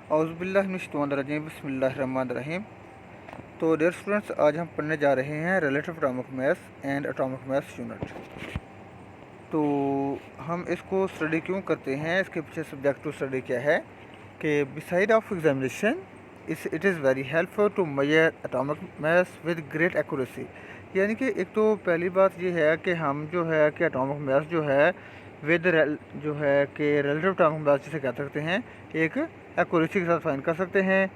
औज़ुबिल्लाहिमिनश्शैतानिर्रजीम बिस्मिल्लाहिर्रहमानिर्रहीम। तो dear students, आज हम पढ़ने जा रहे हैं relative atomic mass and atomic mass unit. तो हम इसको स्टडी क्यों करते हैं, इसके पीछे सब्जेक्टिव स्टडी क्या है कि beside of examination it is very helpful to measure atomic mass with great accuracy. यानी कि एक तो पहली बात ये है कि हम जो है कि एटॉमिक मास जो है विद जो है कि रिलेटिव एटॉमिक मास जिसे कह सकते हैं एक एक्यूरेसी के साथ फाइंड कर सकते हैं।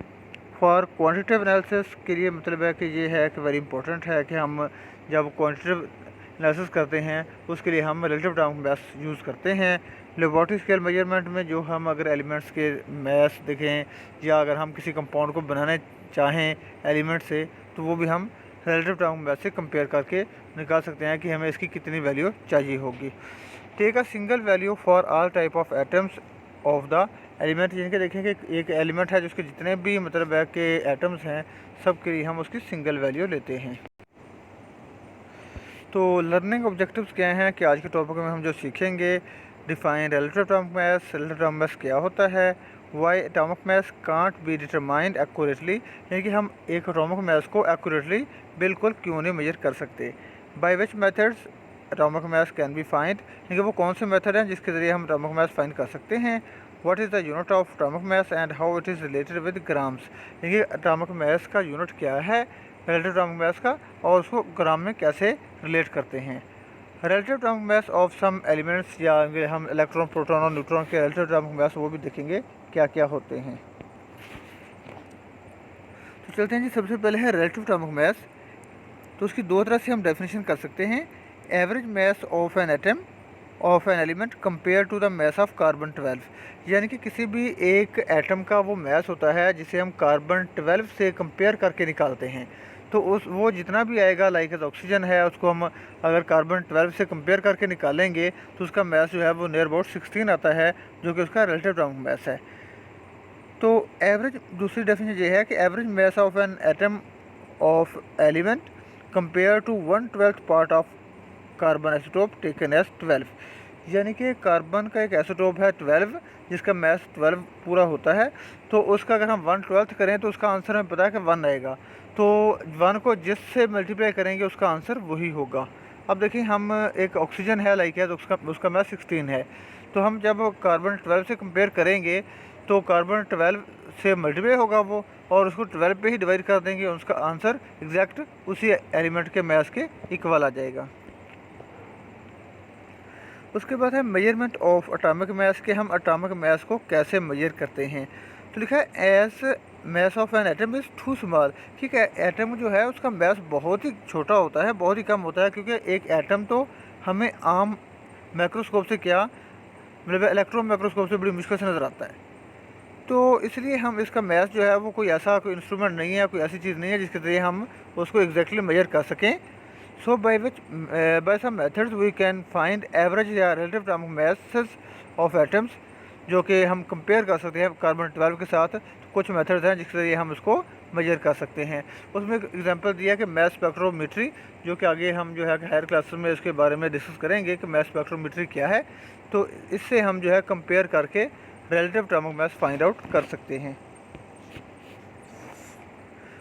फॉर क्वांटिटेटिव एनालिसिस के लिए मतलब है कि ये है कि वेरी इंपॉर्टेंट है कि हम जब क्वांटिटेटिव एनालिसिस करते हैं उसके लिए हम रिलेटिव एटॉमिक मास यूज़ करते हैं। लेबॉरेटरी स्केल मेजरमेंट में जो हम अगर एलिमेंट्स के मास देखें या अगर हम किसी कंपाउंड को बनाने चाहें एलिमेंट से, तो वो भी हम रिलेटिव एटॉमिक मास से कंपेयर करके निकाल सकते हैं कि हमें इसकी कितनी वैल्यू चाहिए होगी। Take a single value for all type of atoms of the element, यानी कि देखें कि एक एलिमेंट है जिसके जितने भी मतलब है कि एटम्स हैं सब के लिए हम उसकी सिंगल वैल्यू लेते हैं। तो लर्निंग ऑब्जेक्टिव्स क्या हैं कि आज के टॉपिक में हम जो सीखेंगे, define relative atomic mass, relative atomic mass क्या होता है, why atomic mass can't be determined accurately, यानी कि हम एक एटॉमिक मास को एक्यूरेटली बिल्कुल क्यों नहीं मेजर कर सकते, by which methods atomic mass can be find, यानी कि वो कौन से मेथड हैं जिसके ज़रिए हम एटॉमिक मास फाइंड कर सकते हैं, what is the unit of atomic mass and how it is related with grams, यानी कि एटॉमिक मास का यूनिट क्या है रिलेटिव एटॉमिक मास का और उसको ग्राम में कैसे रिलेट करते हैं। Relative atomic mass of some elements, या हम इलेक्ट्रॉन प्रोटॉन और न्यूट्रॉन के रिलेटिव एटॉमिक मास वो भी देखेंगे क्या क्या होते हैं। तो चलते हैं जी, सबसे पहले है रिलेटिव एटॉमिक मास। तो उसकी दो तरह से हम डेफिनेशन कर सकते हैं, average mass of an atom of an element compare to the mass of carbon 12, यानी कि किसी भी एक एटम का वो मास होता है जिसे हम कार्बन 12 से कंपेयर करके निकालते हैं। तो वो जितना भी आएगा लाइक ऑक्सीजन है, उसको हम अगर कार्बन 12 से कंपेयर करके निकालेंगे तो उसका मास जो है वो नियर अबाउट 16 आता है, जो कि उसका रिलेटिव एटॉमिक मास है। तो एवरेज दूसरी डेफिनेशन ये है कि average mass of an atom of element compare to 1/12 part of carbon isotope taken as 12, यानी कि कार्बन का एक आइसोटोप है 12 जिसका मास 12 पूरा होता है, तो उसका अगर हम 1/12 करें तो उसका आंसर हमें पता है कि 1 आएगा, तो 1 को जिससे मल्टीप्लाई करेंगे उसका आंसर वही होगा। अब देखिए हम एक ऑक्सीजन है लाइक है, तो उसका मास 16 है, तो हम जब कार्बन 12 से कंपेयर करेंगे तो कार्बन 12 से मल्टीप्लाई होगा वो, और उसको 12 पे ही डिवाइड कर देंगे, उसका आंसर एग्जैक्ट उसी एलिमेंट के मास के इक्वल आ जाएगा। उसके बाद है मेजरमेंट ऑफ एटॉमिक मास के हम एटॉमिक मास को कैसे मेजर करते हैं। तो लिखा है as mass of an atom is too small, ठीक है, एटम जो है उसका मास बहुत ही छोटा होता है, बहुत ही कम होता है, क्योंकि एक एटम तो हमें आम माइक्रोस्कोप से क्या मतलब इलेक्ट्रॉन माइक्रोस्कोप से बड़ी मुश्किल से नज़र आता है। तो इसलिए हम इसका मास जो है वो कोई ऐसा कोई इंस्ट्रूमेंट नहीं है, कोई ऐसी चीज़ नहीं है जिसके ज़रिए हम उसको एग्जैक्टली मेजर कर सकें। So by some methods we can find average या relative atomic masses of atoms, जो कि हम कंपेयर कर सकते हैं कार्बन 12 के साथ। तो कुछ मेथड्स हैं जिसके ज़रिए हम उसको मेजर कर सकते हैं। उसमें एक एग्जांपल दिया कि मास स्पेक्ट्रोमेट्री, जो कि आगे हम जो है हायर क्लासेस में इसके बारे में डिस्कस करेंगे कि मास स्पेक्ट्रोमेट्री क्या है। तो इससे हम जो है कंपेयर करके relative atomic mass find out कर सकते हैं।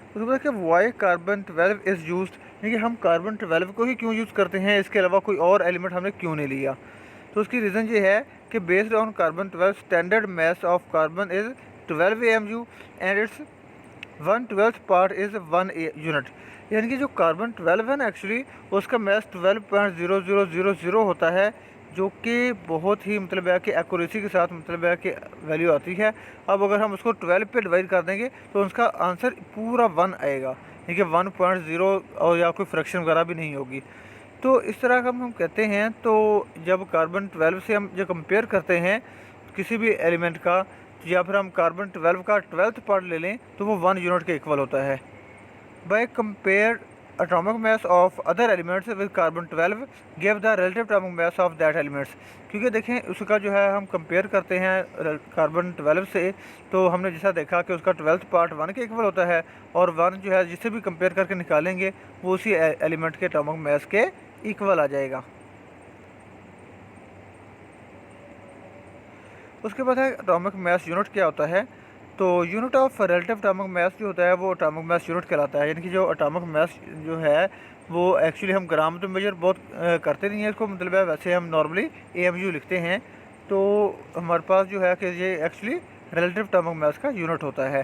उसके बाद कि वाई कार्बन 12 इज़ यूज्ड, यानी कि हम कार्बन 12 को ही क्यों यूज़ करते हैं, इसके अलावा कोई और एलिमेंट हमने क्यों नहीं लिया। तो उसकी रीज़न ये है कि based on carbon 12 standard mass of carbon is 12 AMU and it's 1/12 part is 1 unit, यानी कि जो कार्बन 12 है ना एक्चुअली उसका मास 12.0000 होता है, जो कि बहुत ही मतलब है कि एक्यूरेसी के साथ मतलब है कि वैल्यू आती है। अब अगर हम उसको 12 पे डिवाइड कर देंगे तो उसका आंसर पूरा 1 आएगा, यानी कि 1.0 और या कोई फ्रैक्शन वगैरह भी नहीं होगी। तो इस तरह का हम कहते हैं। तो जब कार्बन 12 से हम जब कंपेयर करते हैं किसी भी एलिमेंट का, या फिर हम कार्बन 12 का 12th पार्ट ले लें तो वो 1 यूनिट के इक्वल होता है। By compare atomic mass of other elements with carbon 12 give the relative atomic mass of that elements, क्योंकि देखें उसका जो है हम कंपेयर करते हैं कार्बन 12 से, तो हमने जैसा देखा कि उसका 12th पार्ट 1 के इक्वल होता है, और 1 जो है जिससे भी कंपेयर करके निकालेंगे वो उसी एलिमेंट के एटॉमिक मास के इक्वल आ जाएगा। उसके बाद है एटॉमिक मास यूनिट क्या होता है। तो यूनिट ऑफ रिलेटिव एटॉमिक मास जो होता है वो एटॉमिक मास यूनिट कहलाता है, यानी कि जो एटॉमिक मास जो है वो एक्चुअली हम ग्राम तो मेजर बहुत करते नहीं हैं इसको, मतलब है वैसे हम नॉर्मली AMU लिखते हैं। तो हमारे पास जो है कि ये एक्चुअली रिलेटिव एटॉमिक मास का यूनिट होता है।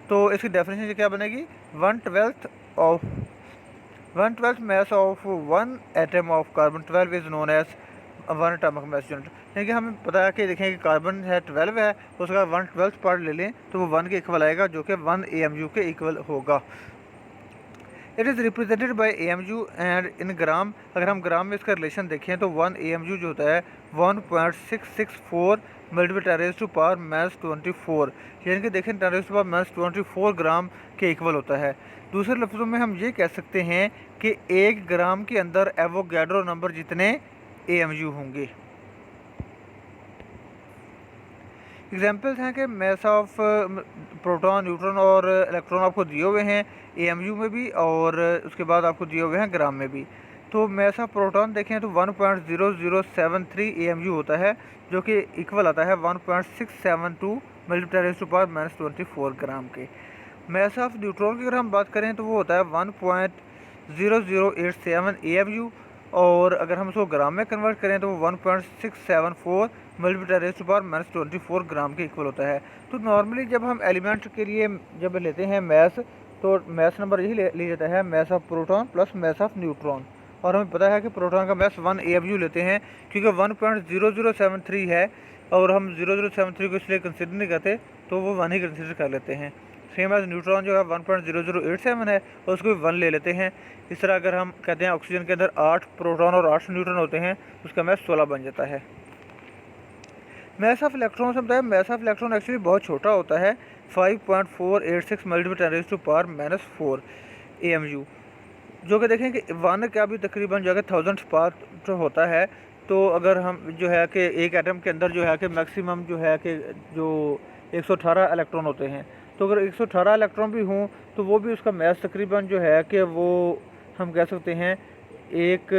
तो इसकी डेफिनेशन क्या बनेगी, 1/12 mass of one atom of carbon 12 is known as 1 atomic mass unit। यानी कि हमें पता है कि देखें कि कार्बन है 12 है, उसका 1/12 पार्ट ले लें तो वो 1 के इक्वल आएगा, जो कि 1 AMU के इक्वल होगा। It is represented by AMU and in gram. अगर हम ग्राम में इसका रिलेशन देखें तो 1 AMU जो होता है 1.664 मल्टीप्लाई 10⁻⁻24, यानी कि देखें 10⁻⁻24 ग्राम के इक्वल होता है। दूसरे लफ्ज़ों में हम ये कह सकते हैं कि 1 ग्राम के अंदर एवोगैड्रो नंबर जितने AMU होंगे। एग्जाम्पल्स हैं कि मैस ऑफ प्रोटॉन, न्यूट्रॉन और इलेक्ट्रॉन आपको दिए हुए हैं AMU में भी, और उसके बाद आपको दिए हुए हैं ग्राम में भी। तो मैस ऑफ प्रोटॉन देखें तो 1.0073 AMU होता है, जो कि इक्वल आता है 1.672 मल्टीप्लाई 10⁻⁻24 ग्राम के। मैस ऑफ न्यूट्रॉन की अगर हम बात करें तो वो होता है 1.0087 AMU, और अगर हम उसको ग्राम में कन्वर्ट करें तो वो 1.674 मल्टीप्लाई 10⁻⁻24 ग्राम के इक्वल होता है। तो नॉर्मली जब हम एलिमेंट के लिए जब लेते हैं मैस, तो मैस नंबर यही लिया जाता है mass of proton plus mass of neutron. और हमें पता है कि प्रोटॉन का मैस 1 AMU लेते हैं, क्योंकि 1.0073 है और हम 0073 को इसलिए कंसिडर नहीं करते, तो वो 1 ही कंसिडर कर लेते हैं। सेम एज न्यूट्रॉन जो है 1.0087 है और उसको भी 1 ले लेते हैं। इस तरह अगर हम कहते हैं ऑक्सीजन के अंदर 8 प्रोटॉन और 8 न्यूट्रॉन होते हैं, उसका मैस 16 बन जाता है। मैस ऑफ इलेक्ट्रॉन से बताया, मैस ऑफ इलेक्ट्रॉन एक्चुअली बहुत छोटा होता है, 5.486 मल्टीप्लाई 10⁻⁻4 AMU, जो कि देखें कि 1 का भी तकरीबन जो है 1000 पार्ट होता है। तो अगर हम जो है कि एक एटम के अंदर जो है कि मैक्सिमम जो है कि जो 118 इलेक्ट्रॉन होते हैं, तो अगर 118 इलेक्ट्रॉन भी हों तो वो भी उसका मैस तकरीबन जो है कि वो हम कह सकते हैं एक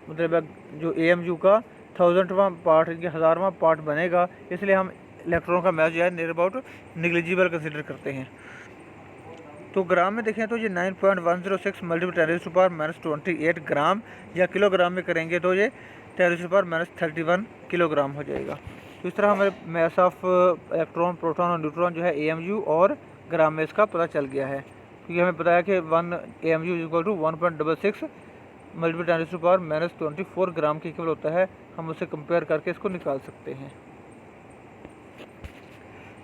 मतलब जो AMU का 1000वां पार्ट या 1000वां पार्ट बनेगा, इसलिए हम इलेक्ट्रॉन का मैस जो है नियर अबाउट निगलिजिबल कंसिडर करते हैं। तो ग्राम में देखें तो ये 9.106 मल्टीप्लाई 10⁻⁻28 ग्राम, या किलोग्राम में करेंगे तो ये 10⁻31 किलोग्राम हो जाएगा। तो इस तरह हमारे मैस ऑफ इलेक्ट्रॉन, प्रोटॉन और न्यूट्रॉन जो है AMU और ग्राम में इसका पता चल गया है, क्योंकि हमें पता है कि 1 AMU इक्वल टू 1.66 मल्टीप्लाई 10⁻⁻24 ग्राम के इक्वल होता है। हम उसे कंपेयर करके इसको निकाल सकते हैं।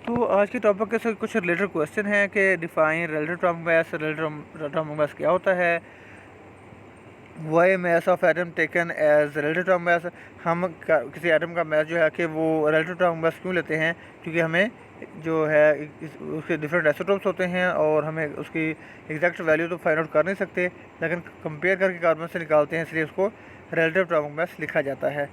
तो आज के टॉपिक के साथ कुछ रिलेटेड क्वेश्चन हैं कि define relative atomic mass, relative atomic mass क्या होता है, why mass of atom taken as relative atomic mass. हम किसी एटम का मास जो है कि वो रिलेटिव एटॉमिक मास क्यों लेते हैं, क्योंकि हमें जो है उसके डिफरेंट आइसोटोप्स होते हैं और हमें उसकी एग्जैक्ट वैल्यू तो फाइंड आउट कर नहीं सकते, लेकिन कंपेयर करके कार्बन से निकालते हैं, इसलिए उसको रिलेटिव एटॉमिक मास लिखा जाता है।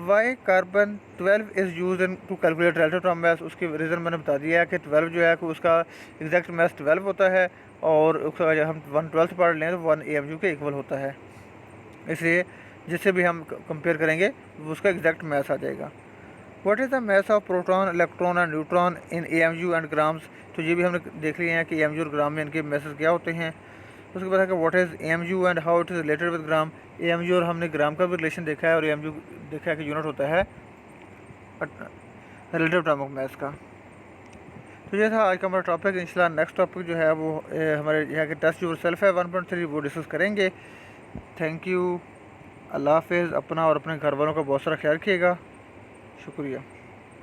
Why carbon 12 is use in to calculate relative atomic mass, उसकी रीज़न मैंने बता दिया है कि 12 जो है कि उसका एग्जैक्ट मास 12 होता है, और उसका जब हम 1/12 पार्ट लें तो 1 AMU के इक्वल होता है, इसलिए जिससे भी हम कंपेयर करेंगे उसका एग्जैक्ट मास आ जाएगा। What is the mass of proton, electron and neutron in AMU and grams. तो ये भी हमने देख लिए हैं कि AMU और ग्राम में इनके मासेस क्या होते हैं। उसके बाद है कि what is AMU and how it is related with gram. AMU और हमने ग्राम का भी रिलेशन देखा है, और AMU देखा है कि यूनिट होता है रिलेटिव एटॉमिक मास का। तो ये था आज का हमारा टॉपिक। इंशाल्लाह नेक्स्ट टॉपिक जो है वो हमारे यहाँ के टेस्ट योरसेल्फ है 1.3, वो डिस्कस करेंगे। थैंक यू, अल्लाह हाफिज़। अपना और अपने घर वालों का बहुत सारा ख्याल रखिएगा। शुक्रिया।